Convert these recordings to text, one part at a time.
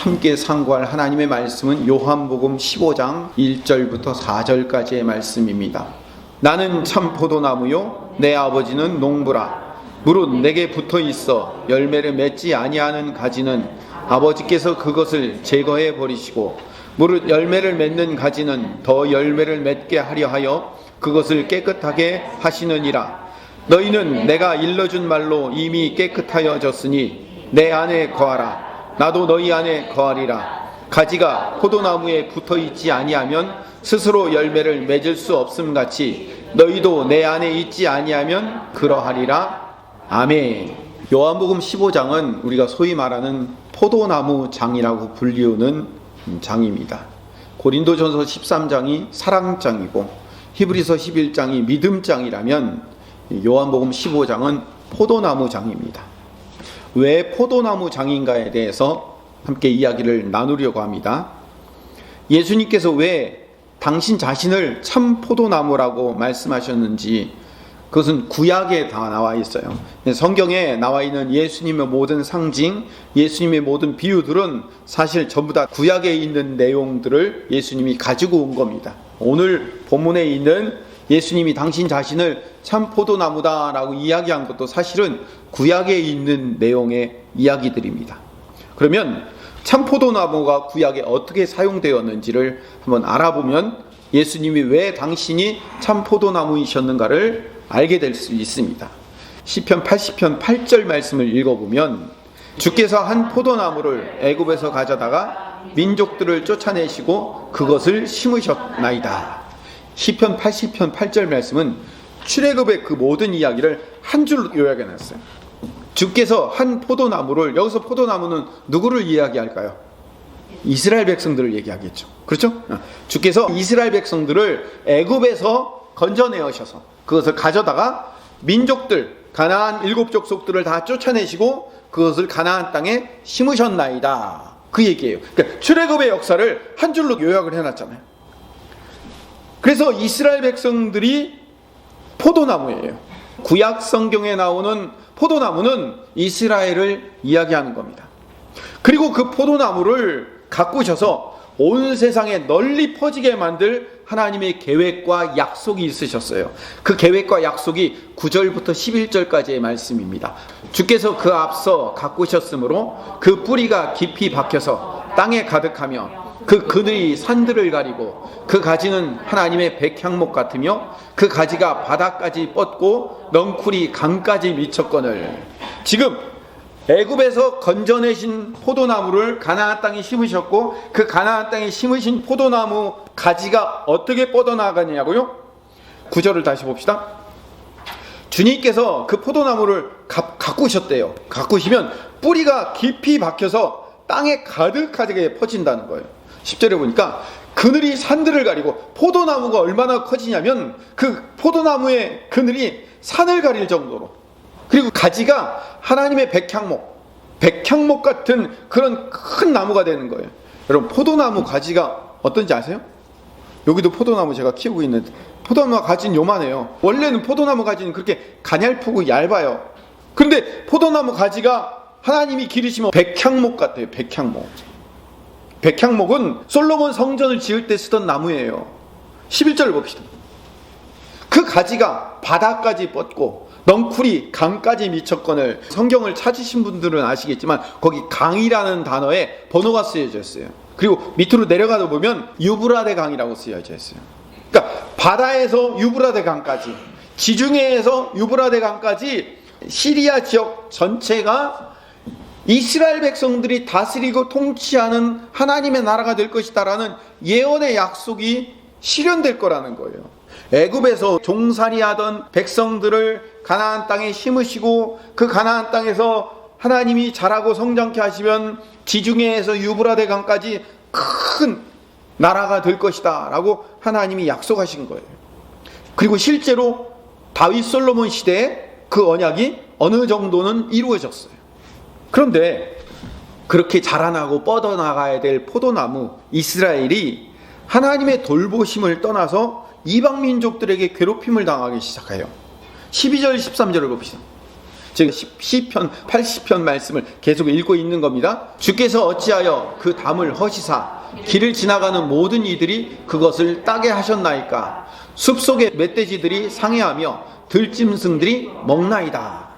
함께 상고할 하나님의 말씀은 요한복음 15장 1절부터 4절까지의 말씀입니다. 나는 참 포도나무요 내 아버지는 농부라. 무릇 내게 붙어 있어 열매를 맺지 아니하는 가지는 아버지께서 그것을 제거해 버리시고, 무릇 열매를 맺는 가지는 더 열매를 맺게 하려 하여 그것을 깨끗하게 하시느니라. 너희는 내가 일러준 말로 이미 깨끗하여졌으니 내 안에 거하라. 나도 너희 안에 거하리라. 가지가 포도나무에 붙어 있지 아니하면 스스로 열매를 맺을 수 없음 같이 너희도 내 안에 있지 아니하면 그러하리라. 아멘. 요한복음 15장은 우리가 소위 말하는 포도나무 장이라고 불리우는 장입니다. 고린도전서 13장이 사랑장이고 히브리서 11장이 믿음장이라면 요한복음 15장은 포도나무 장입니다. 왜 포도나무 장인가에 대해서 함께 이야기를 나누려고 합니다. 예수님께서 왜 당신 자신을 참 포도나무라고 말씀하셨는지 그것은 구약에 다 나와 있어요. 성경에 나와 있는 예수님의 모든 상징, 예수님의 모든 비유들은 사실 전부 다 구약에 있는 내용들을 예수님이 가지고 온 겁니다. 오늘 본문에 있는 예수님이 당신 자신을 참 포도나무다라고 이야기한 것도 사실은 구약에 있는 내용의 이야기들입니다. 그러면 참 포도나무가 구약에 어떻게 사용되었는지를 한번 알아보면 예수님이 왜 당신이 참 포도나무이셨는가를 알게 될 수 있습니다. 시편 80편 8절 말씀을 읽어보면 주께서 한 포도나무를 애굽에서 가져다가 민족들을 쫓아내시고 그것을 심으셨나이다. 시편 80편 8절 말씀은 출애굽의 그 모든 이야기를 한 줄로 요약해놨어요. 주께서 한 포도나무를, 여기서 포도나무는 누구를 이야기할까요? 이스라엘 백성들을 얘기하겠죠. 그렇죠? 주께서 이스라엘 백성들을 애굽에서 건져내셔서 그것을 가져다가 민족들, 가나안 7족속들을 다 쫓아내시고 그것을 가나안 땅에 심으셨나이다. 그 얘기예요. 그러니까 출애굽의 역사를 한 줄로 요약을 해놨잖아요. 그래서 이스라엘 백성들이 포도나무예요. 구약 성경에 나오는 포도나무는 이스라엘을 이야기하는 겁니다. 그리고 그 포도나무를 가꾸셔서 온 세상에 널리 퍼지게 만들 하나님의 계획과 약속이 있으셨어요. 그 계획과 약속이 9절부터 11절까지의 말씀입니다. 주께서 그 앞서 가꾸셨으므로 그 뿌리가 깊이 박혀서 땅에 가득하며 그 그늘이 산들을 가리고 그 가지는 하나님의 백향목 같으며 그 가지가 바닥까지 뻗고 넝쿨이 강까지 미쳤거늘. 지금 애굽에서 건져내신 포도나무를 가나안 땅에 심으셨고 그 가나안 땅에 심으신 포도나무 가지가 어떻게 뻗어나가냐고요? 9절을 다시 봅시다. 주님께서 그 포도나무를 가꾸셨대요. 가꾸시면 뿌리가 깊이 박혀서 땅에 가득하게 퍼진다는 거예요. 10절에 보니까 그늘이 산들을 가리고, 포도나무가 얼마나 커지냐면 그 포도나무의 그늘이 산을 가릴 정도로, 그리고 가지가 하나님의 백향목 같은 그런 큰 나무가 되는 거예요. 여러분, 포도나무 가지가 어떤지 아세요? 여기도 포도나무 제가 키우고 있는데 포도나무 가지는 요만해요. 원래는 포도나무 가지는 그렇게 가냘프고 얇아요. 그런데 포도나무 가지가 하나님이 기르시면 백향목 같아요. 백향목은 솔로몬 성전을 지을 때 쓰던 나무예요. 11절을 봅시다. 그 가지가 바닥까지 뻗고 넝쿨이 강까지 미쳤거늘. 성경을 찾으신 분들은 아시겠지만 거기 강이라는 단어에 번호가 쓰여져 있어요. 그리고 밑으로 내려가다 보면 유브라데 강이라고 쓰여져 있어요. 그러니까 바다에서 유브라데 강까지, 지중해에서 유브라데 강까지 시리아 지역 전체가 이스라엘 백성들이 다스리고 통치하는 하나님의 나라가 될 것이다라는 예언의 약속이 실현될 거라는 거예요. 애굽에서 종살이하던 백성들을 가나안 땅에 심으시고 그 가나안 땅에서 하나님이 자라고 성장케 하시면 지중해에서 유브라데 강까지 큰 나라가 될 것이다 라고 하나님이 약속하신 거예요. 그리고 실제로 다윗 솔로몬 시대에 그 언약이 어느 정도는 이루어졌어요. 그런데 그렇게 자라나고 뻗어나가야 될 포도나무 이스라엘이 하나님의 돌보심을 떠나서 이방 민족들에게 괴롭힘을 당하기 시작해요. 12절 13절을 봅시다. 즉 시편 80편 말씀을 계속 읽고 있는 겁니다. 주께서 어찌하여 그 담을 허시사 길을 지나가는 모든 이들이 그것을 따게 하셨나이까. 숲속의 멧돼지들이 상해하며 들짐승들이 먹나이다.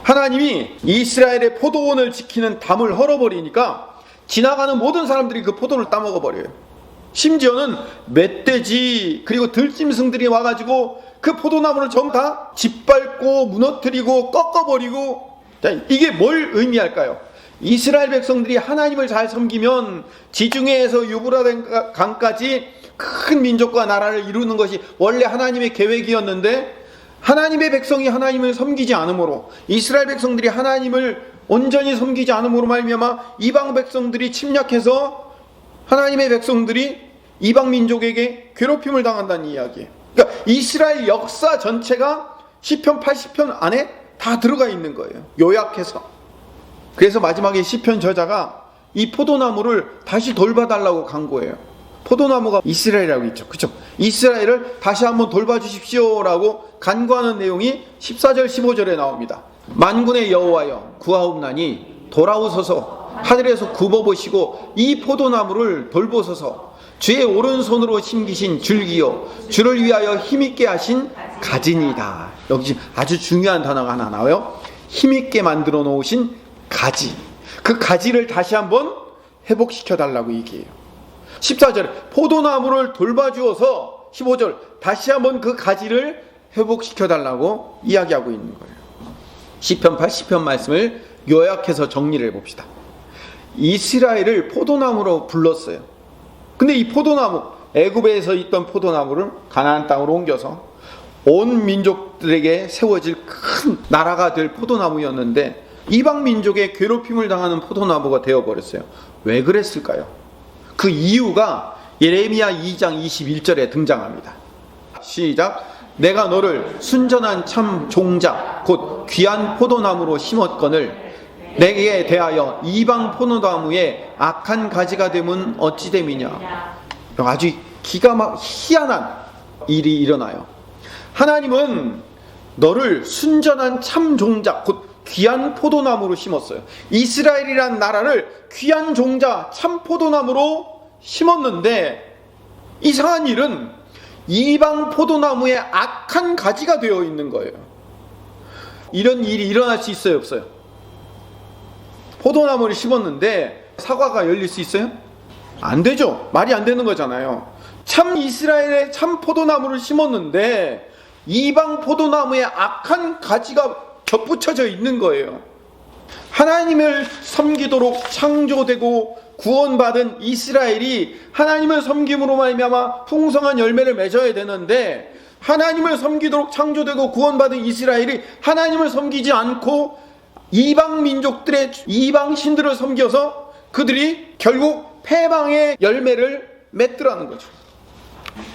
하나님이 이스라엘의 포도원을 지키는 담을 헐어버리니까 지나가는 모든 사람들이 그 포도를 따먹어버려요. 심지어는 멧돼지 그리고 들짐승들이 와가지고 그 포도나무를 전부 다 짓밟고 무너뜨리고 꺾어버리고. 자, 이게 뭘 의미할까요? 이스라엘 백성들이 하나님을 잘 섬기면 지중해에서 유브라데 강까지 큰 민족과 나라를 이루는 것이 원래 하나님의 계획이었는데, 하나님의 백성이 하나님을 섬기지 않으므로, 이스라엘 백성들이 하나님을 온전히 섬기지 않으므로 말미암아 이방 백성들이 침략해서 하나님의 백성들이 이방 민족에게 괴롭힘을 당한다는 이야기예요. 그러니까 이스라엘 역사 전체가 시편 80편 안에 다 들어가 있는 거예요, 요약해서. 그래서 마지막에 시편 저자가 이 포도나무를 다시 돌봐달라고 간구해요. 포도나무가 이스라엘이라고 있죠, 그렇죠? 이스라엘을 다시 한번 돌봐주십시오라고 간구하는 내용이 14절 15절에 나옵니다. 만군의 여호와여 구하옵나니 돌아오소서. 하늘에서 굽어보시고 이 포도나무를 돌보소서. 주의 오른손으로 심기신 줄기요 주를 위하여 힘있게 하신 가지니이다. 여기 아주 중요한 단어가 하나 나와요. 힘있게 만들어 놓으신 가지. 그 가지를 다시 한번 회복시켜 달라고 얘기해요. 14절에 포도나무를 돌봐주어서 15절 다시 한번 그 가지를 회복시켜 달라고 이야기하고 있는 거예요. 시편 80편 말씀을 요약해서 정리를 해봅시다. 이스라엘을 포도나무로 불렀어요. 근데 이 포도나무, 애굽에서 있던 포도나무를 가나안 땅으로 옮겨서 온 민족들에게 세워질 큰 나라가 될 포도나무였는데 이방 민족의 괴롭힘을 당하는 포도나무가 되어버렸어요. 왜 그랬을까요? 그 이유가 예레미야 2장 21절에 등장합니다. 시작. 내가 너를 순전한 참 종자 곧 귀한 포도나무로 심었거늘 내게 대하여 이방 포도나무에 악한 가지가 되면 어찌 됨이냐. 아주 기가 막 희한한 일이 일어나요. 하나님은 너를 순전한 참 종자 곧 귀한 포도나무로 심었어요. 이스라엘이란 나라를 귀한 종자 참 포도나무로 심었는데 이상한 일은 이방 포도나무에 악한 가지가 되어 있는 거예요. 이런 일이 일어날 수 있어요, 없어요? 포도나무를 심었는데 사과가 열릴 수 있어요? 안 되죠. 말이 안 되는 거잖아요. 참 이스라엘의 참 포도나무를 심었는데 이방 포도나무에 악한 가지가 겹붙여져 있는 거예요. 하나님을 섬기도록 창조되고 구원받은 이스라엘이 하나님을 섬김으로 말미암아 풍성한 열매를 맺어야 되는데, 하나님을 섬기도록 창조되고 구원받은 이스라엘이 하나님을 섬기지 않고 이방 민족들의 이방 신들을 섬겨서 그들이 결국 패망의 열매를 맺더라는 거죠.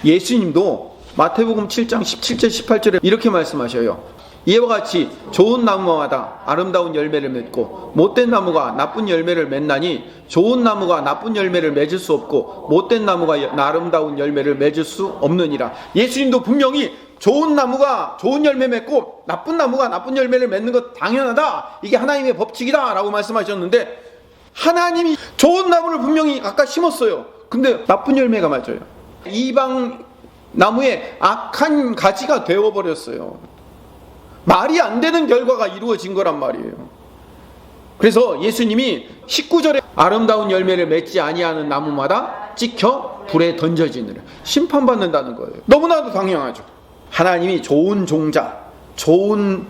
예수님도 마태복음 7장 17절 18절에 이렇게 말씀하셔요. 이와 같이 좋은 나무마다 아름다운 열매를 맺고 못된 나무가 나쁜 열매를 맺나니 좋은 나무가 나쁜 열매를 맺을 수 없고 못된 나무가 아름다운 열매를 맺을 수 없느니라. 예수님도 분명히 좋은 나무가 좋은 열매 맺고 나쁜 나무가 나쁜 열매를 맺는 것 당연하다, 이게 하나님의 법칙이다 라고 말씀하셨는데, 하나님이 좋은 나무를 분명히 아까 심었어요. 근데 나쁜 열매가 맞아요. 이방 나무에 악한 가지가 되어버렸어요. 말이 안 되는 결과가 이루어진 거란 말이에요. 그래서 예수님이 19절에 아름다운 열매를 맺지 아니하는 나무마다 찍혀 불에 던져지느라, 심판받는다는 거예요. 너무나도 당연하죠. 하나님이 좋은 종자, 좋은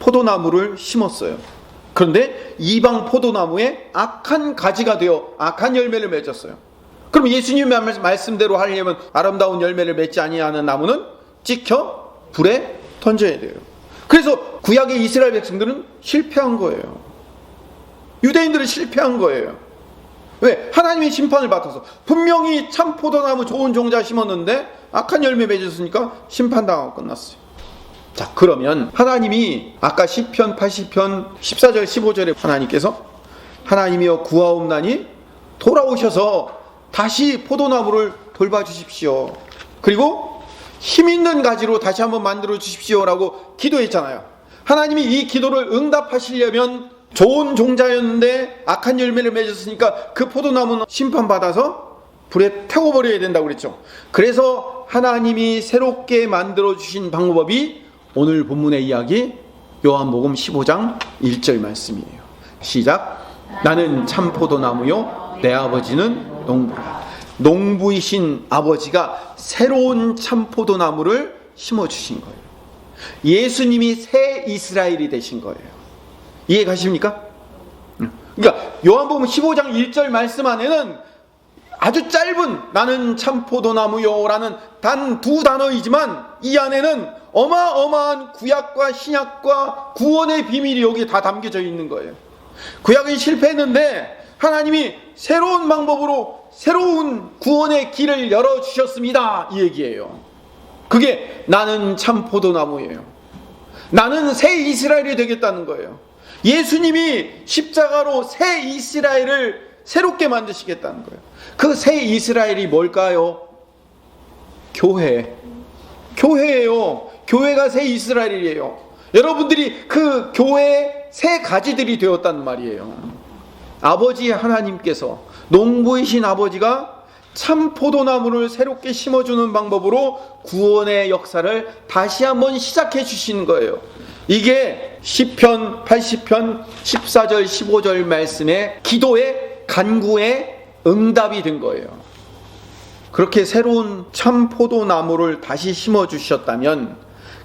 포도나무를 심었어요. 그런데 이방 포도나무에 악한 가지가 되어 악한 열매를 맺었어요. 그럼 예수님의 말씀대로 하려면 아름다운 열매를 맺지 아니하는 나무는 찍혀 불에 던져야 돼요. 그래서 구약의 이스라엘 백성들은 실패한 거예요. 유대인들은 실패한 거예요. 왜? 하나님의 심판을 받아서. 분명히 참 포도나무 좋은 종자 심었는데 악한 열매 맺었으니까 심판당하고 끝났어요. 자, 그러면 하나님이 아까 시편 80편 14절 15절에 하나님께서 하나님이여 구하옵나니 돌아오셔서 다시 포도나무를 돌봐주십시오. 그리고 힘있는 가지로 다시 한번 만들어 주십시오라고 기도했잖아요. 하나님이 이 기도를 응답하시려면 좋은 종자였는데 악한 열매를 맺었으니까 그 포도나무는 심판받아서 불에 태워버려야 된다고 그랬죠. 그래서 하나님이 새롭게 만들어주신 방법이 오늘 본문의 이야기 요한복음 15장 1절 말씀이에요. 시작. 나는 참 포도나무요 내 아버지는 농부라. 농부이신 아버지가 새로운 참 포도나무를 심어주신 거예요. 예수님이 새 이스라엘이 되신 거예요. 이해 가십니까? 그러니까 요한복음 15장 1절 말씀 안에는 아주 짧은 나는 참 포도나무요 라는 단 두 단어이지만 이 안에는 어마어마한 구약과 신약과 구원의 비밀이 여기에 다 담겨져 있는 거예요. 구약은 실패했는데 하나님이 새로운 방법으로 새로운 구원의 길을 열어주셨습니다, 이 얘기예요. 그게 나는 참 포도나무예요. 나는 새 이스라엘이 되겠다는 거예요. 예수님이 십자가로 새 이스라엘을 새롭게 만드시겠다는 거예요. 그 새 이스라엘이 뭘까요? 교회예요. 교회가 새 이스라엘이에요. 여러분들이 그 교회의 새 가지들이 되었단 말이에요. 아버지 하나님께서, 농부이신 아버지가 참 포도나무를 새롭게 심어주는 방법으로 구원의 역사를 다시 한번 시작해 주신 거예요. 이게 시편 80편 14절 15절 말씀의 기도의 간구의 응답이 된 거예요. 그렇게 새로운 참 포도나무를 다시 심어주셨다면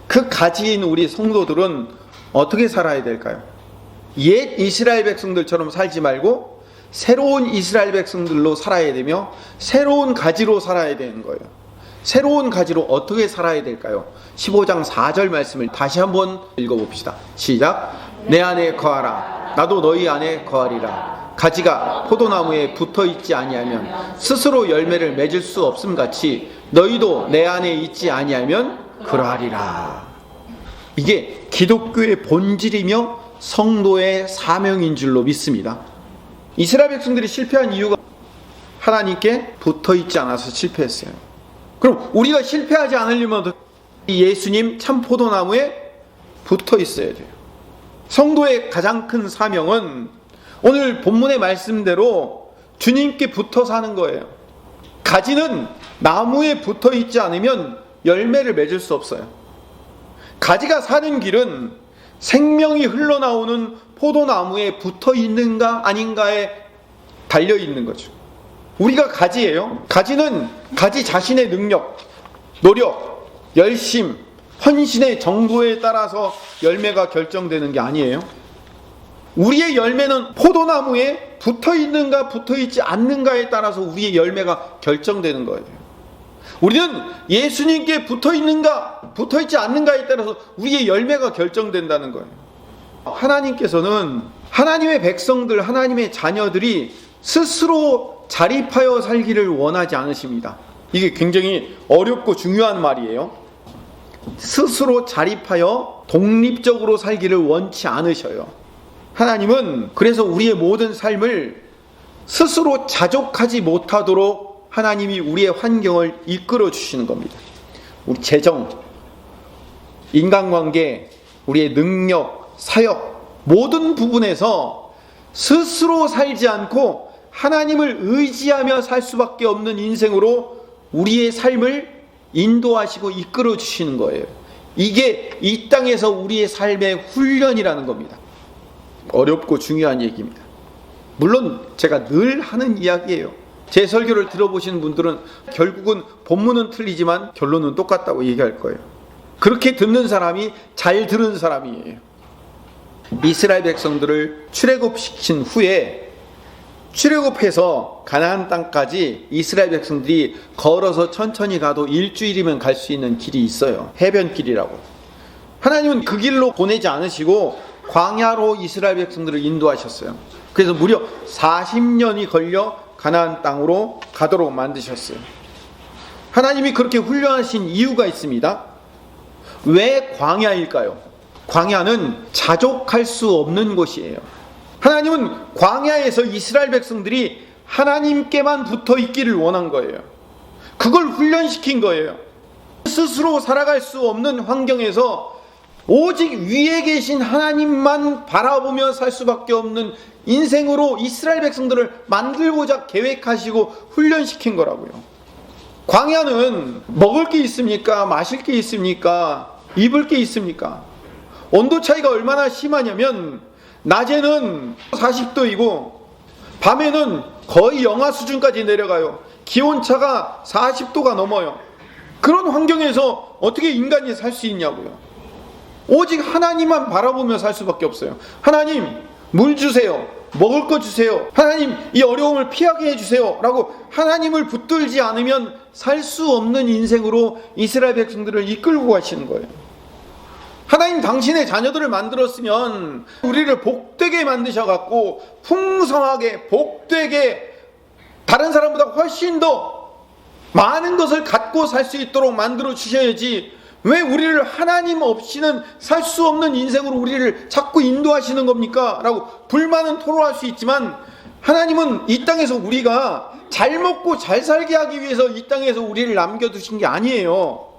그 가지인 우리 성도들은 어떻게 살아야 될까요? 옛 이스라엘 백성들처럼 살지 말고 새로운 이스라엘 백성들로 살아야 되며 새로운 가지로 살아야 되는 거예요. 새로운 가지로 어떻게 살아야 될까요? 15장 4절 말씀을 다시 한번 읽어봅시다. 시작. 내 안에 거하라. 나도 너희 안에 거하리라. 가지가 포도나무에 붙어있지 아니하면 스스로 열매를 맺을 수 없음같이 너희도 내 안에 있지 아니하면 그러하리라. 이게 기독교의 본질이며 성도의 사명인 줄로 믿습니다. 이스라엘 백성들이 실패한 이유가 하나님께 붙어있지 않아서 실패했어요. 그럼 우리가 실패하지 않으려면 예수님 참 포도나무에 붙어있어야 돼요. 성도의 가장 큰 사명은 오늘 본문의 말씀대로 주님께 붙어 사는 거예요. 가지는 나무에 붙어 있지 않으면 열매를 맺을 수 없어요. 가지가 사는 길은 생명이 흘러나오는 포도나무에 붙어 있는가 아닌가에 달려 있는 거죠. 우리가 가지예요. 가지는 가지 자신의 능력, 노력, 열심, 헌신의 정도에 따라서 열매가 결정되는 게 아니에요. 우리의 열매는 포도나무에 붙어 있는가 붙어 있지 않는가에 따라서 우리의 열매가 결정되는 거예요. 우리는 예수님께 붙어 있는가 붙어 있지 않는가에 따라서 우리의 열매가 결정된다는 거예요. 하나님께서는 하나님의 백성들, 하나님의 자녀들이 스스로 자립하여 살기를 원하지 않으십니다. 이게 굉장히 어렵고 중요한 말이에요. 스스로 자립하여 독립적으로 살기를 원치 않으셔요. 하나님은 그래서 우리의 모든 삶을 스스로 자족하지 못하도록 하나님이 우리의 환경을 이끌어 주시는 겁니다. 우리 재정, 인간관계, 우리의 능력, 사역 모든 부분에서 스스로 살지 않고 하나님을 의지하며 살 수밖에 없는 인생으로 우리의 삶을 인도하시고 이끌어 주시는 거예요. 이게 이 땅에서 우리의 삶의 훈련이라는 겁니다. 어렵고 중요한 얘기입니다. 물론 제가 늘 하는 이야기예요. 제 설교를 들어보시는 분들은 결국은 본문은 틀리지만 결론은 똑같다고 얘기할 거예요. 그렇게 듣는 사람이 잘 들은 사람이에요. 이스라엘 백성들을 출애굽시킨 후에 출애굽해서 가나안 땅까지 이스라엘 백성들이 걸어서 천천히 가도 일주일이면 갈 수 있는 길이 있어요. 해변길이라고. 하나님은 그 길로 보내지 않으시고 광야로 이스라엘 백성들을 인도하셨어요. 그래서 무려 40년이 걸려 가나안 땅으로 가도록 만드셨어요. 하나님이 그렇게 훈련하신 이유가 있습니다. 왜 광야일까요? 광야는 자족할 수 없는 곳이에요. 하나님은 광야에서 이스라엘 백성들이 하나님께만 붙어 있기를 원한 거예요. 그걸 훈련시킨 거예요. 스스로 살아갈 수 없는 환경에서 오직 위에 계신 하나님만 바라보며 살 수밖에 없는 인생으로 이스라엘 백성들을 만들고자 계획하시고 훈련시킨 거라고요. 광야는 먹을 게 있습니까? 마실 게 있습니까? 입을 게 있습니까? 온도 차이가 얼마나 심하냐면 낮에는 40도이고 밤에는 거의 영하 수준까지 내려가요. 기온차가 40도가 넘어요. 그런 환경에서 어떻게 인간이 살 수 있냐고요. 오직 하나님만 바라보며 살 수밖에 없어요. 하나님, 물 주세요. 먹을 거 주세요. 하나님, 이 어려움을 피하게 해주세요. 라고 하나님을 붙들지 않으면 살 수 없는 인생으로 이스라엘 백성들을 이끌고 가시는 거예요. 하나님, 당신의 자녀들을 만들었으면 우리를 복되게 만드셔갖고 풍성하게 복되게 다른 사람보다 훨씬 더 많은 것을 갖고 살 수 있도록 만들어 주셔야지, 왜 우리를 하나님 없이는 살 수 없는 인생으로 우리를 자꾸 인도하시는 겁니까? 라고 불만은 토로할 수 있지만, 하나님은 이 땅에서 우리가 잘 먹고 잘 살게 하기 위해서 이 땅에서 우리를 남겨두신 게 아니에요.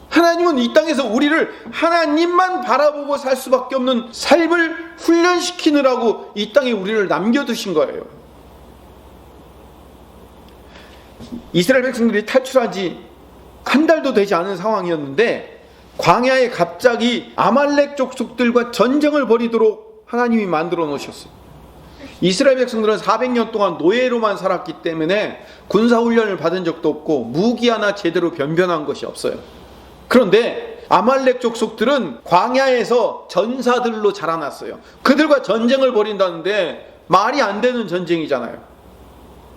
하나님은 이 땅에서 우리를 하나님만 바라보고 살 수밖에 없는 삶을 훈련시키느라고 이 땅에 우리를 남겨두신 거예요. 이스라엘 백성들이 탈출한 지 한 달도 되지 않은 상황이었는데 광야에 갑자기 아말렉 족속들과 전쟁을 벌이도록 하나님이 만들어 놓으셨어요. 이스라엘 백성들은 400년 동안 노예로만 살았기 때문에 군사훈련을 받은 적도 없고 무기 하나 제대로 변변한 것이 없어요. 그런데 아말렉 족속들은 광야에서 전사들로 자라났어요. 그들과 전쟁을 벌인다는데 말이 안 되는 전쟁이잖아요.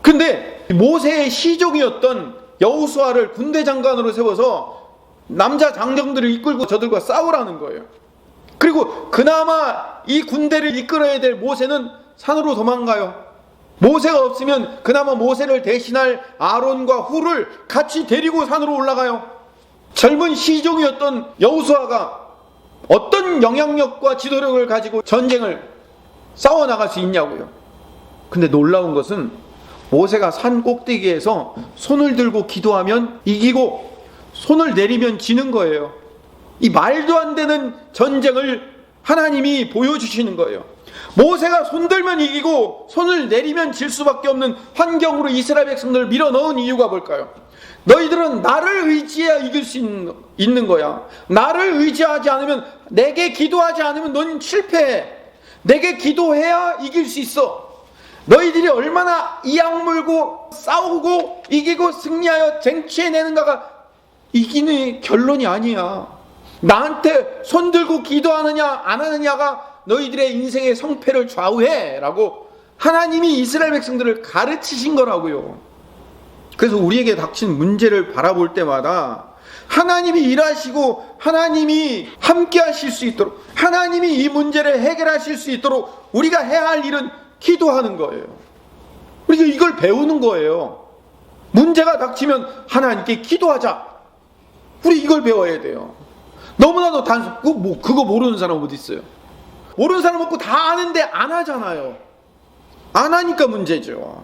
근데 모세의 시종이었던 여호수아를 군대 장관으로 세워서 남자 장정들을 이끌고 저들과 싸우라는 거예요. 그리고 그나마 이 군대를 이끌어야 될 모세는 산으로 도망가요. 모세가 없으면 그나마 모세를 대신할 아론과 훌을 같이 데리고 산으로 올라가요. 젊은 시종이었던 여호수아가 어떤 영향력과 지도력을 가지고 전쟁을 싸워나갈 수 있냐고요. 근데 놀라운 것은 모세가 산 꼭대기에서 손을 들고 기도하면 이기고 손을 내리면 지는 거예요. 이 말도 안 되는 전쟁을 하나님이 보여주시는 거예요. 모세가 손 들면 이기고 손을 내리면 질 수밖에 없는 환경으로 이스라엘 백성들을 밀어넣은 이유가 뭘까요? 너희들은 나를 의지해야 이길 수 있는 거야. 나를 의지하지 않으면, 내게 기도하지 않으면 넌 실패해. 내게 기도해야 이길 수 있어. 너희들이 얼마나 이 악물고 싸우고 이기고 승리하여 쟁취해내는가가 이기는 결론이 아니야. 나한테 손 들고 기도하느냐 안 하느냐가 너희들의 인생의 성패를 좌우해 라고 하나님이 이스라엘 백성들을 가르치신 거라고요. 그래서 우리에게 닥친 문제를 바라볼 때마다 하나님이 일하시고 하나님이 함께 하실 수 있도록, 하나님이 이 문제를 해결하실 수 있도록 우리가 해야 할 일은 기도하는 거예요. 우리가 이걸 배우는 거예요. 문제가 닥치면 하나님께 기도하자. 우리 이걸 배워야 돼요. 너무나도 단순, 그거 모르는 사람 어디 있어요? 모르는 사람 없고 다 아는데 안 하잖아요. 안 하니까 문제죠.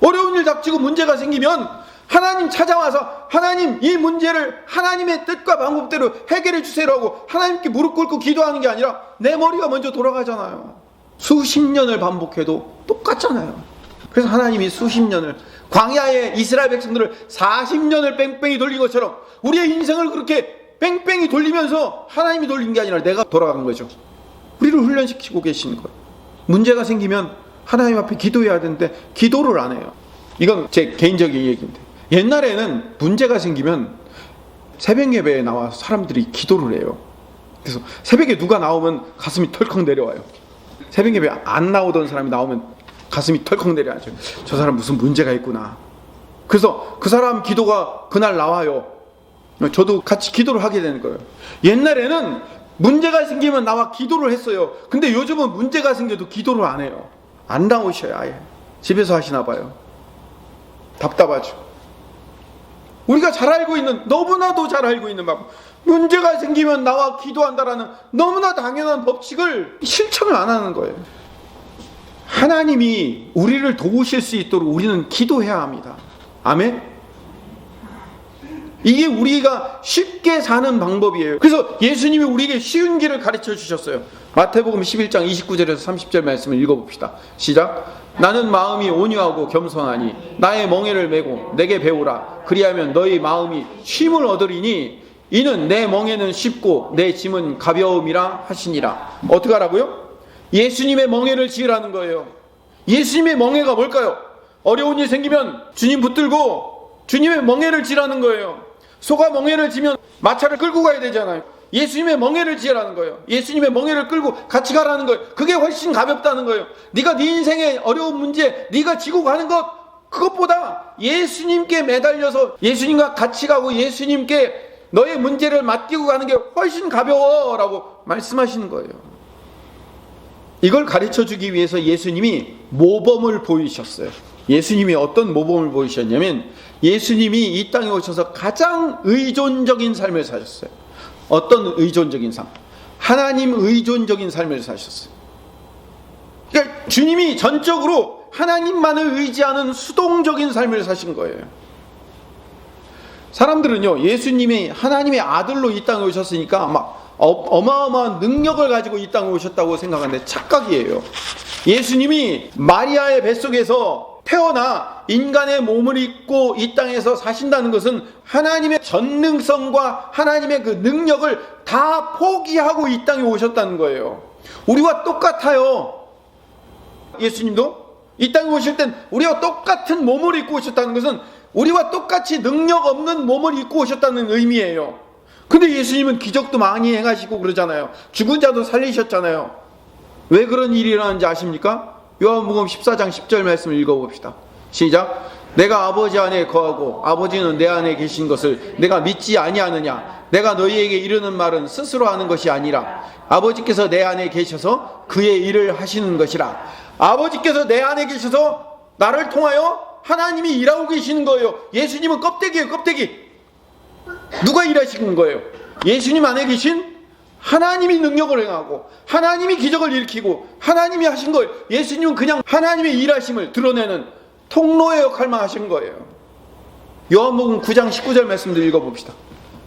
어려운 일 닥치고 문제가 생기면 하나님 찾아와서 하나님, 이 문제를 하나님의 뜻과 방법대로 해결해 주세요라고 하나님께 무릎 꿇고 기도하는 게 아니라 내 머리가 먼저 돌아가잖아요. 수십 년을 반복해도 똑같잖아요. 그래서 하나님이 수십 년을, 광야에 이스라엘 백성들을 40년을 뺑뺑이 돌린 것처럼 우리의 인생을 그렇게 뺑뺑이 돌리면서 하나님이 돌린 게 아니라 내가 돌아간 거죠. 우리를 훈련시키고 계시는 거예요. 문제가 생기면 하나님 앞에 기도해야 되는데 기도를 안 해요. 이건 제 개인적인 얘기인데, 옛날에는 문제가 생기면 새벽 예배에 나와서 사람들이 기도를 해요. 그래서 새벽에 누가 나오면 가슴이 털컥 내려와요. 새벽 예배 안 나오던 사람이 나오면 가슴이 털컥 내려앉아요. 저 사람 무슨 문제가 있구나. 그래서 그 사람 기도가 그날 나와요. 저도 같이 기도를 하게 되는 거예요. 옛날에는 문제가 생기면 나와 기도를 했어요. 근데 요즘은 문제가 생겨도 기도를 안 해요. 안 나오셔요. 아예 집에서 하시나 봐요. 답답하죠. 우리가 잘 알고 있는, 너무나도 잘 알고 있는 법, 문제가 생기면 나와 기도한다라는 너무나 당연한 법칙을 실천을 안 하는 거예요. 하나님이 우리를 도우실 수 있도록 우리는 기도해야 합니다. 아멘? 이게 우리가 쉽게 사는 방법이에요. 그래서 예수님이 우리에게 쉬운 길을 가르쳐 주셨어요. 마태복음 11장 29절에서 30절 말씀을 읽어봅시다. 시작. 나는 마음이 온유하고 겸손하니 나의 멍에를 메고 내게 배우라. 그리하면 너희 마음이 쉼을 얻으리니 이는 내 멍에는 쉽고 내 짐은 가벼움이라 하시니라. 어떻게 하라고요? 예수님의 멍에를 지으라는 거예요. 예수님의 멍에가 뭘까요? 어려운 일 생기면 주님 붙들고 주님의 멍에를 지라는 거예요. 소가 멍에를 지면 마차를 끌고 가야 되잖아요. 예수님의 멍에를 지으라는 거예요. 예수님의 멍에를 끌고 같이 가라는 거예요. 그게 훨씬 가볍다는 거예요. 네가 네 인생의 어려운 문제 네가 지고 가는 것, 그것보다 예수님께 매달려서 예수님과 같이 가고 예수님께 너의 문제를 맡기고 가는 게 훨씬 가벼워라고 말씀하시는 거예요. 이걸 가르쳐주기 위해서 예수님이 모범을 보이셨어요. 예수님이 어떤 모범을 보이셨냐면 예수님이 이 땅에 오셔서 가장 의존적인 삶을 사셨어요. 어떤 의존적인 삶? 하나님 의존적인 삶을 사셨어요. 그러니까 주님이 전적으로 하나님만을 의지하는 수동적인 삶을 사신 거예요. 사람들은요, 예수님이 하나님의 아들로 이 땅에 오셨으니까 막 어마어마한 능력을 가지고 이 땅에 오셨다고 생각하는데 착각이에요. 예수님이 마리아의 뱃속에서 태어나 인간의 몸을 입고 이 땅에서 사신다는 것은 하나님의 전능성과 하나님의 그 능력을 다 포기하고 이 땅에 오셨다는 거예요. 우리와 똑같아요. 예수님도 이 땅에 오실 땐 우리와 똑같은 몸을 입고 오셨다는 것은 우리와 똑같이 능력 없는 몸을 입고 오셨다는 의미예요. 근데 예수님은 기적도 많이 행하시고 그러잖아요. 죽은 자도 살리셨잖아요. 왜 그런 일이 일어나는지 아십니까? 요한복음 14장 10절 말씀을 읽어봅시다. 시작. 내가 아버지 안에 거하고 아버지는 내 안에 계신 것을 내가 믿지 아니하느냐? 내가 너희에게 이르는 말은 스스로 하는 것이 아니라 아버지께서 내 안에 계셔서 그의 일을 하시는 것이라. 아버지께서 내 안에 계셔서 나를 통하여 하나님이 일하고 계시는 거예요. 예수님은 껍데기예요, 껍데기. 누가 일하시는 거예요? 예수님 안에 계신 하나님이 능력을 행하고 하나님이 기적을 일으키고 하나님이 하신 거예요. 예수님은 그냥 하나님의 일하심을 드러내는 통로의 역할만 하신 거예요. 요한복음 9장 19절 말씀도 읽어봅시다.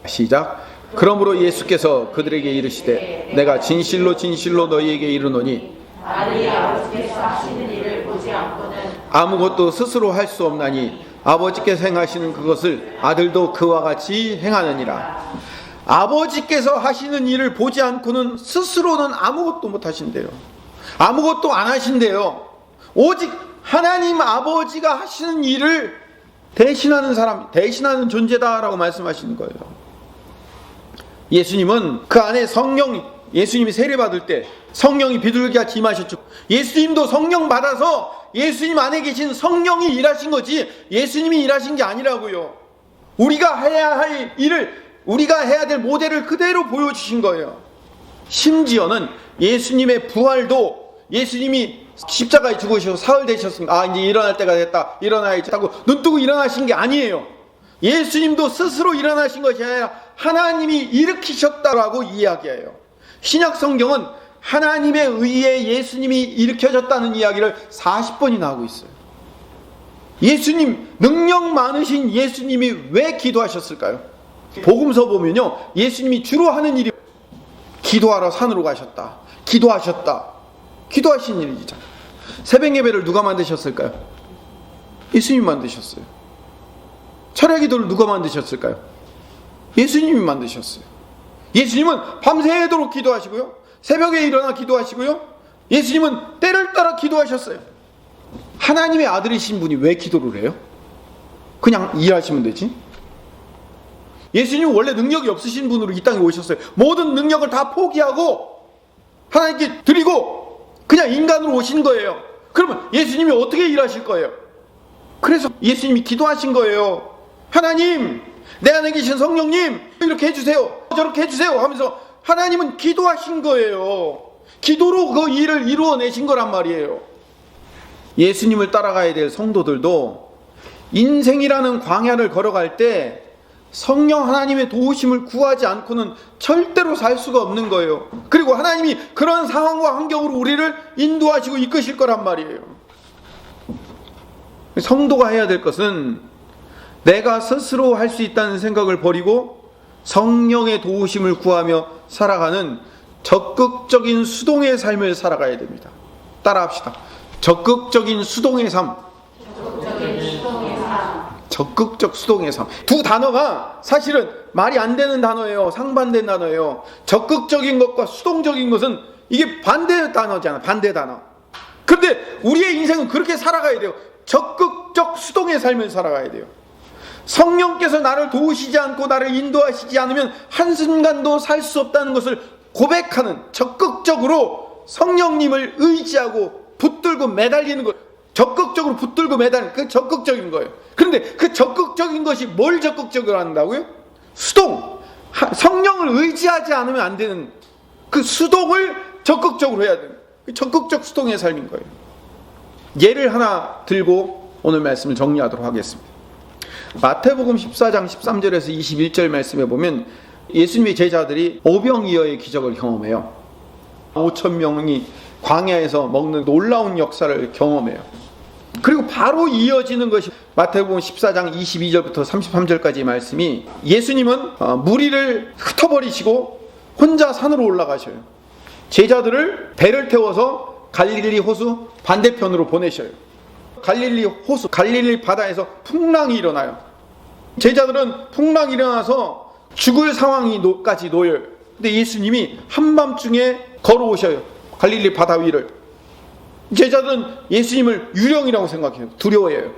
시작. 그러므로 예수께서 그들에게 이르시되 내가 진실로 진실로 너희에게 이르노니 아들이 아버지께서 하시는 일을 보지 않고는 아무것도 스스로 할 수 없나니 아버지께서 행하시는 그것을 아들도 그와 같이 행하느니라. 아버지께서 하시는 일을 보지 않고는 스스로는 아무것도 못 하신대요. 아무것도 안 하신대요. 오직 하나님 아버지가 하시는 일을 대신하는 사람, 대신하는 존재다라고 말씀하시는 거예요. 예수님은 그 안에 예수님이 세례받을 때 성령이 비둘기같이 임하셨죠. 예수님도 성령 받아서 예수님 안에 계신 성령이 일하신 거지 예수님이 일하신 게 아니라고요. 우리가 해야 할 일을, 우리가 해야 될 모델을 그대로 보여주신 거예요. 심지어는 예수님의 부활도 예수님이 십자가에 죽으셔서 사흘 되셨습니다. 이제 일어날 때가 됐다, 일어나야지 하고 눈 뜨고 일어나신 게 아니에요. 예수님도 스스로 일어나신 것이 아니라 하나님이 일으키셨다라고 이야기해요. 신약 성경은 하나님의 의에 예수님이 일으켜졌다는 이야기를 40번이나 하고 있어요. 예수님, 능력 많으신 예수님이 왜 기도하셨을까요? 복음서 보면요, 예수님이 주로 하는 일이 기도하러 산으로 가셨다, 기도하셨다, 기도하신 일이죠. 새벽 예배를 누가 만드셨을까요? 예수님이 만드셨어요. 철야 기도를 누가 만드셨을까요? 예수님이 만드셨어요. 예수님은 밤새도록 기도하시고요, 새벽에 일어나 기도하시고요, 예수님은 때를 따라 기도하셨어요. 하나님의 아들이신 분이 왜 기도를 해요? 그냥 일하시면 되지. 예수님은 원래 능력이 없으신 분으로 이 땅에 오셨어요. 모든 능력을 다 포기하고 하나님께 드리고 그냥 인간으로 오신 거예요. 그러면 예수님이 어떻게 일하실 거예요? 그래서 예수님이 기도하신 거예요. 하나님, 내 안에 계신 성령님, 이렇게 해주세요, 저렇게 해주세요 하면서 하나님은 기도하신 거예요. 기도로 그 일을 이루어내신 거란 말이에요. 예수님을 따라가야 될 성도들도 인생이라는 광야를 걸어갈 때 성령 하나님의 도우심을 구하지 않고는 절대로 살 수가 없는 거예요. 그리고 하나님이 그런 상황과 환경으로 우리를 인도하시고 이끄실 거란 말이에요. 성도가 해야 될 것은 내가 스스로 할 수 있다는 생각을 버리고 성령의 도우심을 구하며 살아가는 적극적인 수동의 삶을 살아가야 됩니다. 따라합시다. 적극적인 수동의 삶. 적극적 수동의 삶. 두 단어가 사실은 말이 안 되는 단어예요. 상반된 단어예요. 적극적인 것과 수동적인 것은 이게 반대 단어잖아. 반대 단어. 그런데 우리의 인생은 그렇게 살아가야 돼요. 적극적 수동의 삶을 살아가야 돼요. 성령께서 나를 도우시지 않고 나를 인도하시지 않으면 한순간도 살 수 없다는 것을 고백하는, 적극적으로 성령님을 의지하고 붙들고 매달리는 것, 적극적으로 붙들고 매달리는 그 적극적인 거예요. 그런데 그 적극적인 것이 뭘 적극적으로 한다고요? 수동, 성령을 의지하지 않으면 안 되는 그 수동을 적극적으로 해야 되는 그 적극적 수동의 삶인 거예요. 예를 하나 들고 오늘 말씀을 정리하도록 하겠습니다. 마태복음 14장 13절에서 21절 말씀에 보면 예수님의 제자들이 오병이어의 기적을 경험해요. 5,000명이 광야에서 먹는 놀라운 역사를 경험해요. 그리고 바로 이어지는 것이 마태복음 14장 22절부터 33절까지 말씀이, 예수님은 무리를 흩어버리시고 혼자 산으로 올라가셔요. 제자들을 배를 태워서 갈릴리 호수 반대편으로 보내셔요. 갈릴리 호수, 갈릴리 바다에서 풍랑이 일어나요. 제자들은 풍랑이 일어나서 죽을 상황까지 놓여요. 근데 예수님이 한밤중에 걸어오셔요. 갈릴리 바다 위를. 제자들은 예수님을 유령이라고 생각해요. 두려워해요.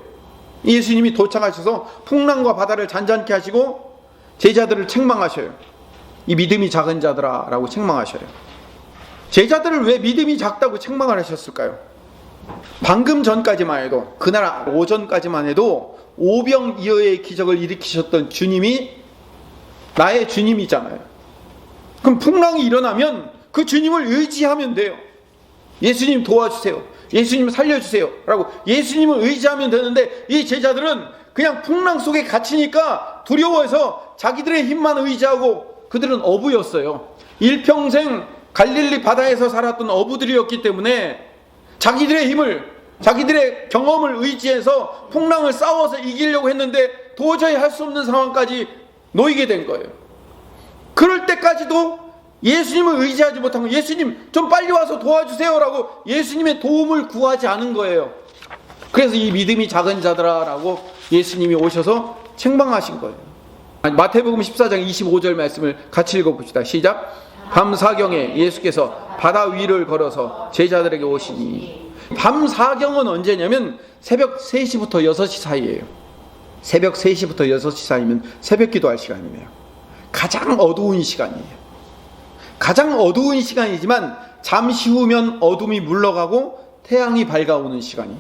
예수님이 도착하셔서 풍랑과 바다를 잔잔케 하시고 제자들을 책망하셔요. 이 믿음이 작은 자들아 라고 책망하셔요. 제자들을 왜 믿음이 작다고 책망을 하셨을까요? 방금 전까지만 해도, 그날 오전까지만 해도 오병이어의 기적을 일으키셨던 주님이 나의 주님이잖아요. 그럼 풍랑이 일어나면 그 주님을 의지하면 돼요. 예수님 도와주세요, 예수님 살려주세요 라고 예수님을 의지하면 되는데, 이 제자들은 그냥 풍랑 속에 갇히니까 두려워해서 자기들의 힘만 의지하고, 그들은 어부였어요. 일평생 갈릴리 바다에서 살았던 어부들이었기 때문에 자기들의 힘을, 자기들의 경험을 의지해서 풍랑을 싸워서 이기려고 했는데 도저히 할 수 없는 상황까지 놓이게 된 거예요. 그럴 때까지도 예수님을 의지하지 못한 거예요. 예수님 좀 빨리 와서 도와주세요 라고 예수님의 도움을 구하지 않은 거예요. 그래서 이 믿음이 작은 자들아 라고 예수님이 오셔서 책망하신 거예요. 마태복음 14장 25절 말씀을 같이 읽어봅시다. 시작. 밤 사경에 예수께서 바다 위를 걸어서 제자들에게 오시니. 밤 사경은 언제냐면 새벽 3시부터 6시 사이예요. 새벽 3시부터 6시 사이면 새벽 기도할 시간이에요. 가장 어두운 시간이에요. 가장 어두운 시간이지만 잠시 후면 어둠이 물러가고 태양이 밝아오는 시간이에요.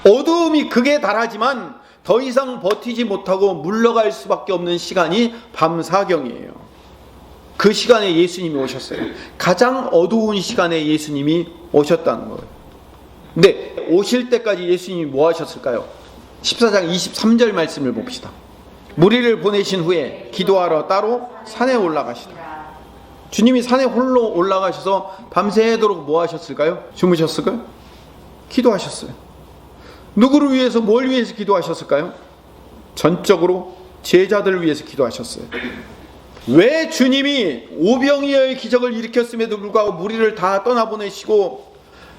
어두움이 극에 달하지만 더 이상 버티지 못하고 물러갈 수밖에 없는 시간이 밤 사경이에요. 그 시간에 예수님이 오셨어요. 가장 어두운 시간에 예수님이 오셨다는 거예요. 근데 오실 때까지 예수님이 뭐 하셨을까요? 14장 23절 말씀을 봅시다. 무리를 보내신 후에 기도하러 따로 산에 올라가시다. 주님이 산에 홀로 올라가셔서 밤새도록 뭐 하셨을까요? 주무셨을까요? 기도하셨어요. 누구를 위해서, 뭘 위해서 기도하셨을까요? 전적으로 제자들을 위해서 기도하셨어요. 왜 주님이 오병이어의 기적을 일으켰음에도 불구하고 무리를 다 떠나보내시고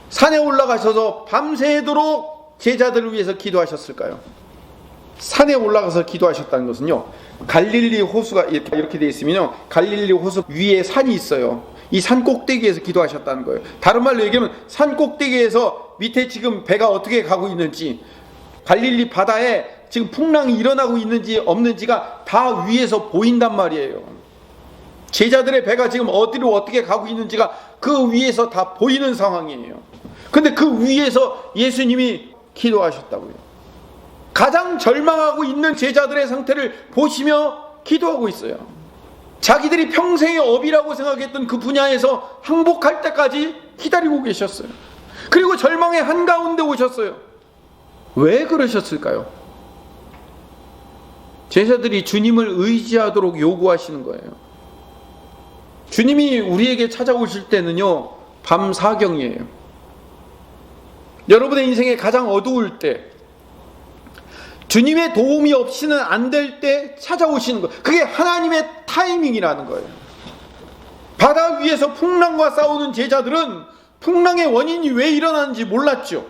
산에 올라가셔서 밤새도록 제자들을 위해서 기도하셨을까요? 산에 올라가서 기도하셨다는 것은요, 갈릴리 호수가 이렇게 되어 있으면요, 갈릴리 호수 위에 산이 있어요. 이 산 꼭대기에서 기도하셨다는 거예요. 다른 말로 얘기하면 산 꼭대기에서 밑에 지금 배가 어떻게 가고 있는지, 갈릴리 바다에 지금 풍랑이 일어나고 있는지 없는지가 다 위에서 보인단 말이에요. 제자들의 배가 지금 어디로 어떻게 가고 있는지가 그 위에서 다 보이는 상황이에요. 근데 그 위에서 예수님이 기도하셨다고요. 가장 절망하고 있는 제자들의 상태를 보시며 기도하고 있어요. 자기들이 평생의 업이라고 생각했던 그 분야에서 항복할 때까지 기다리고 계셨어요. 그리고 절망의 한가운데 오셨어요. 왜 그러셨을까요? 제자들이 주님을 의지하도록 요구하시는 거예요. 주님이 우리에게 찾아오실 때는요, 밤 사경이에요. 여러분의 인생에 가장 어두울 때, 주님의 도움이 없이는 안 될 때 찾아오시는 것. 그게 하나님의 타이밍이라는 거예요. 바다 위에서 풍랑과 싸우는 제자들은 풍랑의 원인이 왜 일어나는지 몰랐죠.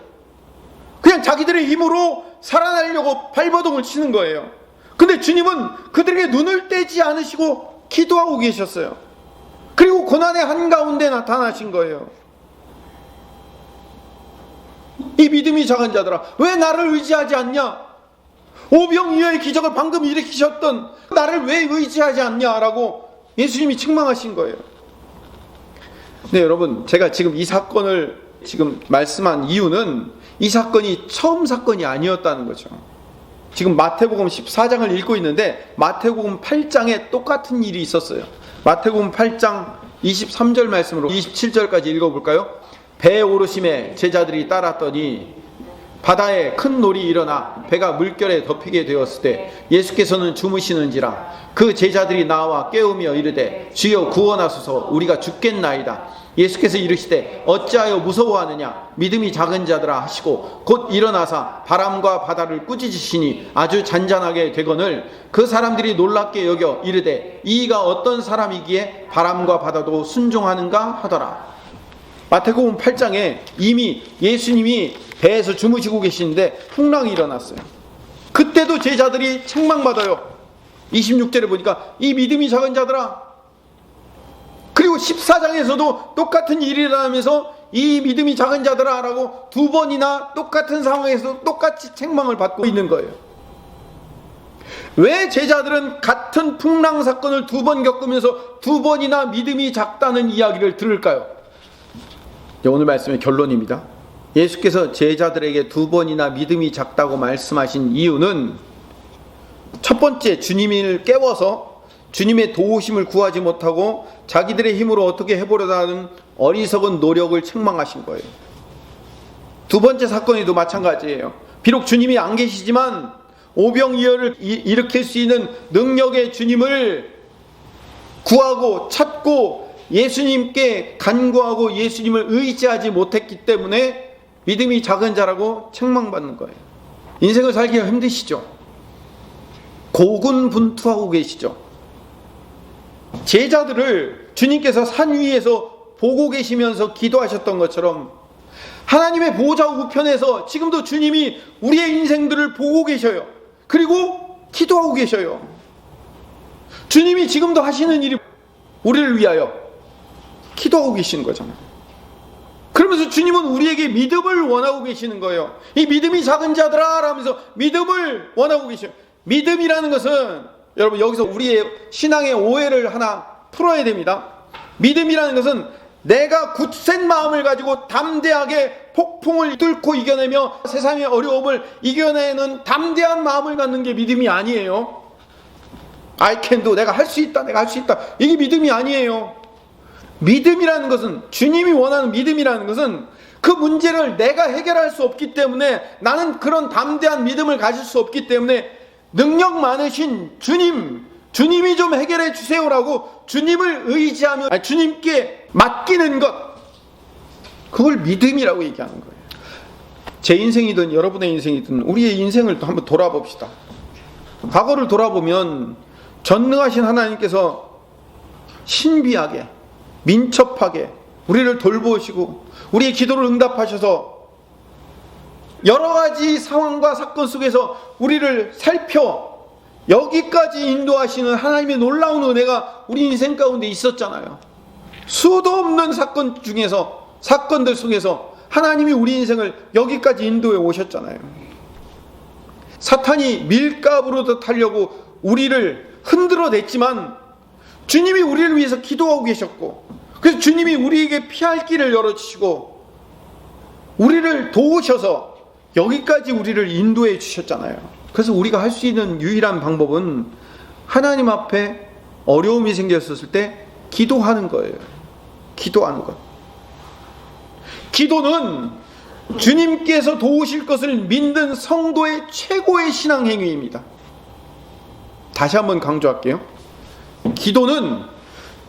그냥 자기들의 힘으로 살아나려고 발버둥을 치는 거예요. 근데 주님은 그들에게 눈을 떼지 않으시고 기도하고 계셨어요. 그리고 고난의 한가운데 나타나신 거예요. 이 믿음이 작은 자들아, 왜 나를 의지하지 않냐? 오병이어의 기적을 방금 일으키셨던 나를 왜 의지하지 않냐라고 예수님이 책망하신 거예요. 네, 여러분, 제가 지금 이 사건을 지금 말씀한 이유는 이 사건이 처음 사건이 아니었다는 거죠. 지금 마태복음 14장을 읽고 있는데 마태복음 8장에 똑같은 일이 있었어요. 마태복음 8장 23절 말씀으로 27절까지 읽어볼까요? 배에 오르심에 제자들이 따랐더니 바다에 큰 놀이 일어나 배가 물결에 덮이게 되었을 때 예수께서는 주무시는지라 그 제자들이 나와 깨우며 이르되 주여 구원하소서 우리가 죽겠나이다. 예수께서 이르시되 어찌하여 무서워하느냐 믿음이 작은 자들아 하시고 곧 일어나사 바람과 바다를 꾸짖으시니 아주 잔잔하게 되거늘 그 사람들이 놀랍게 여겨 이르되 이가 어떤 사람이기에 바람과 바다도 순종하는가 하더라. 마태복음 8장에 이미 예수님이 배에서 주무시고 계시는데 풍랑이 일어났어요. 그때도 제자들이 책망받아요. 26절에 보니까 이 믿음이 작은 자들아. 그리고 14장에서도 똑같은 일이 일어나면서 이 믿음이 작은 자들아 라고 두 번이나 똑같은 상황에서 똑같이 책망을 받고 있는 거예요. 왜 제자들은 같은 풍랑 사건을 두 번 겪으면서 두 번이나 믿음이 작다는 이야기를 들을까요? 오늘 말씀의 결론입니다. 예수께서 제자들에게 두 번이나 믿음이 작다고 말씀하신 이유는 첫 번째, 주님을 깨워서 주님의 도우심을 구하지 못하고 자기들의 힘으로 어떻게 해보려다 하는 어리석은 노력을 책망하신 거예요. 두 번째 사건에도 마찬가지예요. 비록 주님이 안 계시지만 오병이어를 일으킬 수 있는 능력의 주님을 구하고 찾고 예수님께 간구하고 예수님을 의지하지 못했기 때문에 믿음이 작은 자라고 책망받는 거예요. 인생을 살기가 힘드시죠? 고군분투하고 계시죠? 제자들을 주님께서 산 위에서 보고 계시면서 기도하셨던 것처럼 하나님의 보좌 우편에서 지금도 주님이 우리의 인생들을 보고 계셔요. 그리고 기도하고 계셔요. 주님이 지금도 하시는 일이 우리를 위하여 기도하고 계시는 거잖아요. 그러면서 주님은 우리에게 믿음을 원하고 계시는 거예요. 이 믿음이 작은 자들아 라면서 믿음을 원하고 계셔요. 믿음이라는 것은 여러분 여기서 우리의 신앙의 오해를 하나 풀어야 됩니다. 믿음이라는 것은 내가 굳센 마음을 가지고 담대하게 폭풍을 뚫고 이겨내며 세상의 어려움을 이겨내는 담대한 마음을 갖는 게 믿음이 아니에요. I can do, 내가 할 수 있다, 내가 할 수 있다, 이게 믿음이 아니에요. 믿음이라는 것은, 주님이 원하는 믿음이라는 것은 그 문제를 내가 해결할 수 없기 때문에, 나는 그런 담대한 믿음을 가질 수 없기 때문에 능력 많으신 주님이 좀 해결해 주세요라고 주님을 의지하며 주님께 맡기는 것, 그걸 믿음이라고 얘기하는 거예요. 제 인생이든 여러분의 인생이든 우리의 인생을 또 한번 돌아봅시다. 과거를 돌아보면 전능하신 하나님께서 신비하게 민첩하게 우리를 돌보시고 우리의 기도를 응답하셔서 여러 가지 상황과 사건 속에서 우리를 살펴 여기까지 인도하시는 하나님의 놀라운 은혜가 우리 인생 가운데 있었잖아요. 수도 없는 사건 중에서, 사건들 속에서 하나님이 우리 인생을 여기까지 인도해 오셨잖아요. 사탄이 밀가부로 타려고 우리를 흔들어 냈지만 주님이 우리를 위해서 기도하고 계셨고, 그래서 주님이 우리에게 피할 길을 열어주시고 우리를 도우셔서 여기까지 우리를 인도해 주셨잖아요. 그래서 우리가 할 수 있는 유일한 방법은 하나님 앞에 어려움이 생겼을 때 기도하는 거예요. 기도하는 것. 기도는 주님께서 도우실 것을 믿는 성도의 최고의 신앙 행위입니다. 다시 한번 강조할게요. 기도는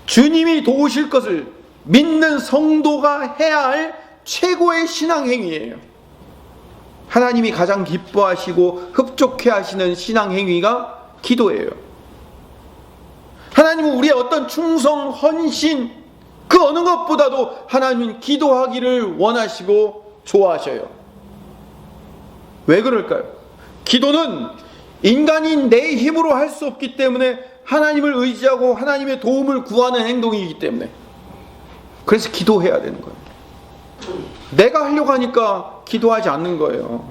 주님이 도우실 것을 믿는 성도가 해야 할 최고의 신앙 행위예요. 하나님이 가장 기뻐하시고 흡족해 하시는 신앙 행위가 기도예요. 하나님은 우리의 어떤 충성, 헌신, 그 어느 것보다도 하나님은 기도하기를 원하시고 좋아하셔요. 왜 그럴까요? 기도는 인간인 내 힘으로 할 수 없기 때문에 하나님을 의지하고 하나님의 도움을 구하는 행동이기 때문에, 그래서 기도해야 되는 거예요. 내가 하려고 하니까 기도하지 않는 거예요.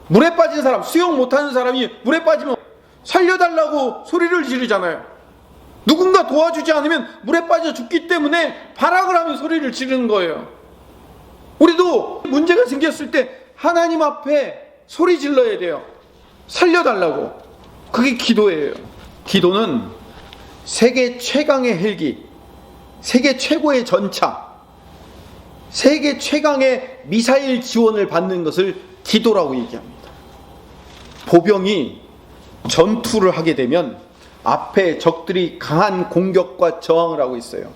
물에 빠진 사람, 수영 못하는 사람이 물에 빠지면 살려달라고 소리를 지르잖아요. 누군가 도와주지 않으면 물에 빠져 죽기 때문에 발악을 하면 소리를 지르는 거예요. 우리도 문제가 생겼을 때 하나님 앞에 소리 질러야 돼요. 살려달라고. 그게 기도예요. 기도는 세계 최강의 헬기, 세계 최고의 전차, 세계 최강의 미사일 지원을 받는 것을 기도라고 얘기합니다. 보병이 전투를 하게 되면 앞에 적들이 강한 공격과 저항을 하고 있어요.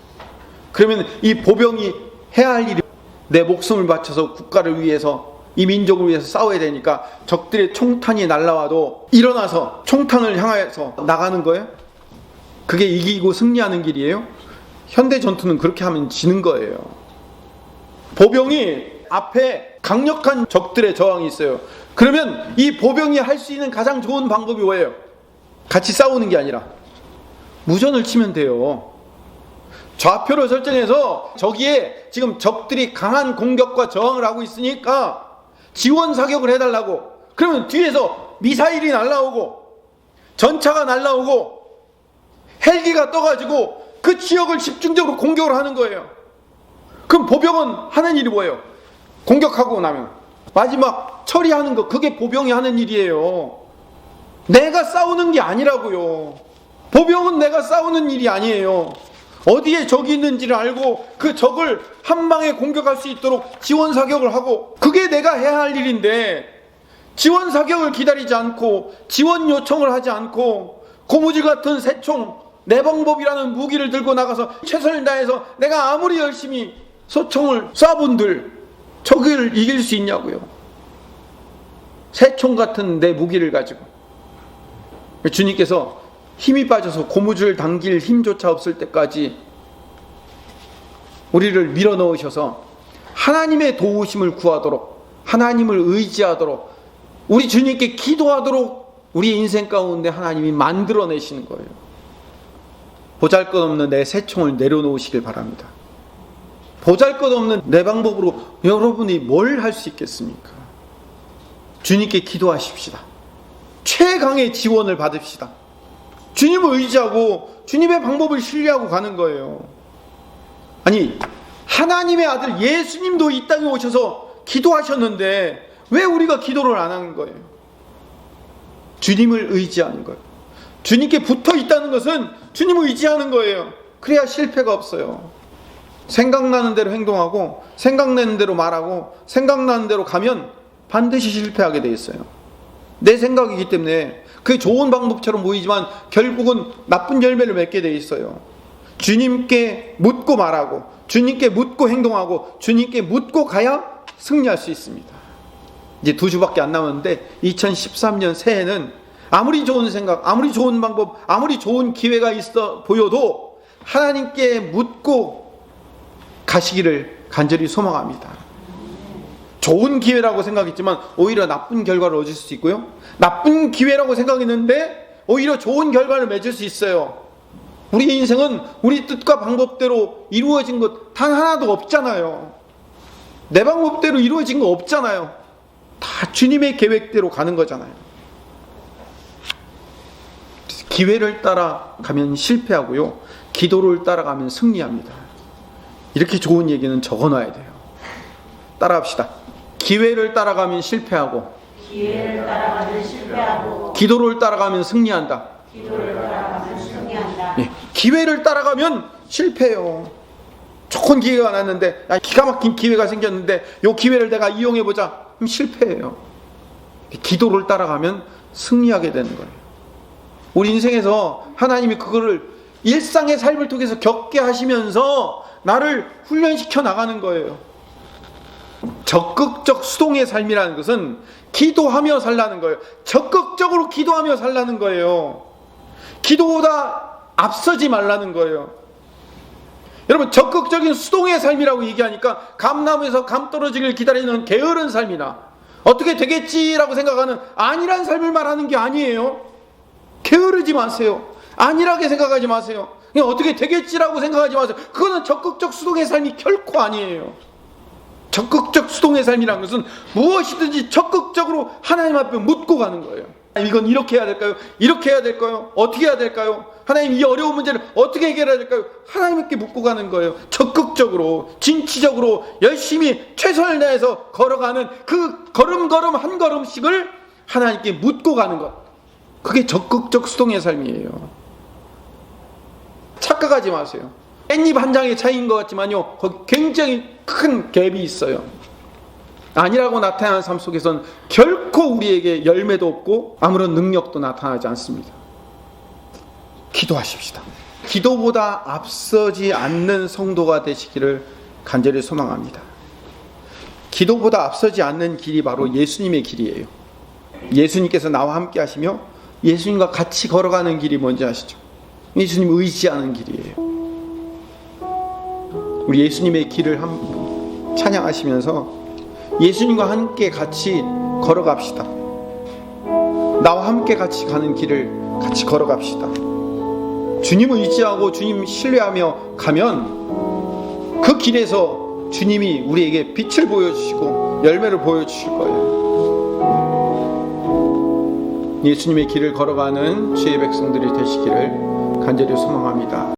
그러면 이 보병이 해야 할 일이 내 목숨을 바쳐서 국가를 위해서, 이 민족을 위해서 싸워야 되니까 적들의 총탄이 날라와도 일어나서 총탄을 향해서 나가는 거예요. 그게 이기고 승리하는 길이에요. 현대 전투는 그렇게 하면 지는 거예요. 보병이 앞에 강력한 적들의 저항이 있어요. 그러면 이 보병이 할 수 있는 가장 좋은 방법이 뭐예요? 같이 싸우는 게 아니라 무전을 치면 돼요. 좌표를 설정해서 저기에 지금 적들이 강한 공격과 저항을 하고 있으니까 지원 사격을 해달라고. 그러면 뒤에서 미사일이 날라오고 전차가 날라오고 헬기가 떠가지고 그 지역을 집중적으로 공격을 하는 거예요. 그럼 보병은 하는 일이 뭐예요? 공격하고 나면 마지막 처리하는 거, 그게 보병이 하는 일이에요. 내가 싸우는 게 아니라고요. 보병은 내가 싸우는 일이 아니에요. 어디에 적이 있는지를 알고 그 적을 한 방에 공격할 수 있도록 지원 사격을 하고, 그게 내가 해야 할 일인데 지원 사격을 기다리지 않고 지원 요청을 하지 않고 고무줄 같은 새총, 내 방법이라는 무기를 들고 나가서 최선을 다해서 내가 아무리 열심히 소총을 쏴본들 적을 이길 수 있냐고요. 새총 같은 내 무기를 가지고. 주님께서 힘이 빠져서 고무줄 당길 힘조차 없을 때까지 우리를 밀어넣으셔서 하나님의 도우심을 구하도록, 하나님을 의지하도록, 우리 주님께 기도하도록 우리 인생 가운데 하나님이 만들어내시는 거예요. 보잘것없는 내 새총을 내려놓으시길 바랍니다. 보잘것없는 내 방법으로 여러분이 뭘 할 수 있겠습니까? 주님께 기도하십시다. 최강의 지원을 받읍시다. 주님을 의지하고 주님의 방법을 신뢰하고 가는 거예요. 아니, 하나님의 아들 예수님도 이 땅에 오셔서 기도하셨는데 왜 우리가 기도를 안 하는 거예요? 주님을 의지하는 거예요. 주님께 붙어 있다는 것은 주님을 의지하는 거예요. 그래야 실패가 없어요. 생각나는 대로 행동하고 생각나는 대로 말하고 생각나는 대로 가면 반드시 실패하게 돼 있어요. 내 생각이기 때문에 그게 좋은 방법처럼 보이지만 결국은 나쁜 열매를 맺게 돼 있어요. 주님께 묻고 말하고 주님께 묻고 행동하고 주님께 묻고 가야 승리할 수 있습니다. 이제 2주밖에 안 남았는데 2013년 새해는 아무리 좋은 생각, 아무리 좋은 방법, 아무리 좋은 기회가 있어 보여도 하나님께 묻고 가시기를 간절히 소망합니다. 좋은 기회라고 생각했지만 오히려 나쁜 결과를 얻을 수 있고요, 나쁜 기회라고 생각했는데 오히려 좋은 결과를 맺을 수 있어요. 우리 인생은 우리 뜻과 방법대로 이루어진 것 단 하나도 없잖아요. 내 방법대로 이루어진 거 없잖아요. 다 주님의 계획대로 가는 거잖아요. 기회를 따라가면 실패하고요, 기도를 따라가면 승리합니다. 이렇게 좋은 얘기는 적어놔야 돼요. 따라합시다. 기회를 따라가면 실패하고, 기회를 따라가면 실패하고, 기도를 따라가면 승리한다. 기도를 따라가면 승리한다. 예, 기회를 따라가면 실패해요. 좋은 기회가 났는데, 기가 막힌 기회가 생겼는데 이 기회를 내가 이용해보자, 그럼 실패해요. 기도를 따라가면 승리하게 되는 거예요. 우리 인생에서 하나님이 그거를 일상의 삶을 통해서 겪게 하시면서 나를 훈련시켜 나가는 거예요. 적극적 수동의 삶이라는 것은 기도하며 살라는 거예요. 적극적으로 기도하며 살라는 거예요. 기도보다 앞서지 말라는 거예요. 여러분, 적극적인 수동의 삶이라고 얘기하니까 감나무에서 감 떨어지길 기다리는 게으른 삶이나 어떻게 되겠지라고 생각하는 안일한 삶을 말하는 게 아니에요. 게으르지 마세요. 안일하게 생각하지 마세요. 그냥 어떻게 되겠지라고 생각하지 마세요. 그거는 적극적 수동의 삶이 결코 아니에요. 적극적 수동의 삶이라는 것은 무엇이든지 적극적으로 하나님 앞에 묻고 가는 거예요. 이건 이렇게 해야 될까요? 이렇게 해야 될까요? 어떻게 해야 될까요? 하나님, 이 어려운 문제를 어떻게 해결해야 될까요? 하나님께 묻고 가는 거예요. 적극적으로, 진취적으로, 열심히 최선을 다해서 걸어가는 그 걸음걸음 한 걸음씩을 하나님께 묻고 가는 것. 그게 적극적 수동의 삶이에요. 착각하지 마세요. 깻잎 한 장의 차이인 것 같지만요, 거기 굉장히 큰 갭이 있어요. 아니라고 나타나는 삶 속에선 결코 우리에게 열매도 없고 아무런 능력도 나타나지 않습니다. 기도하십시다. 기도보다 앞서지 않는 성도가 되시기를 간절히 소망합니다. 기도보다 앞서지 않는 길이 바로 예수님의 길이에요. 예수님께서 나와 함께 하시며 예수님과 같이 걸어가는 길이 뭔지 아시죠? 예수님 의지하는 길이에요. 우리 예수님의 길을 찬양하시면서 예수님과 함께 같이 걸어갑시다. 나와 함께 같이 가는 길을 같이 걸어갑시다. 주님을 의지하고 주님 신뢰하며 가면 그 길에서 주님이 우리에게 빛을 보여주시고 열매를 보여주실 거예요. 예수님의 길을 걸어가는 주의 백성들이 되시기를 간절히 소망합니다.